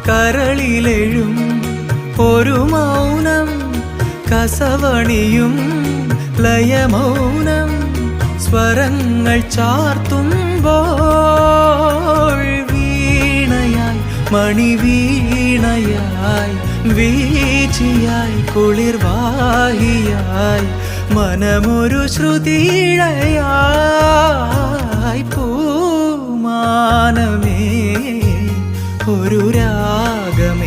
കരളിലെഴും ഒരു മൗനം കസവണിയും ലയമൗനം സ്വരങ്ങൾ ചാർത്തുമ്പോൾ വീണയായി മണിവീണയായി വീച്ചിയായി കുളിർവാഹിയായി മനമൊരു ശ്രുതിയിഴയായി പൂമാനമേ ഒരു രാഗമേ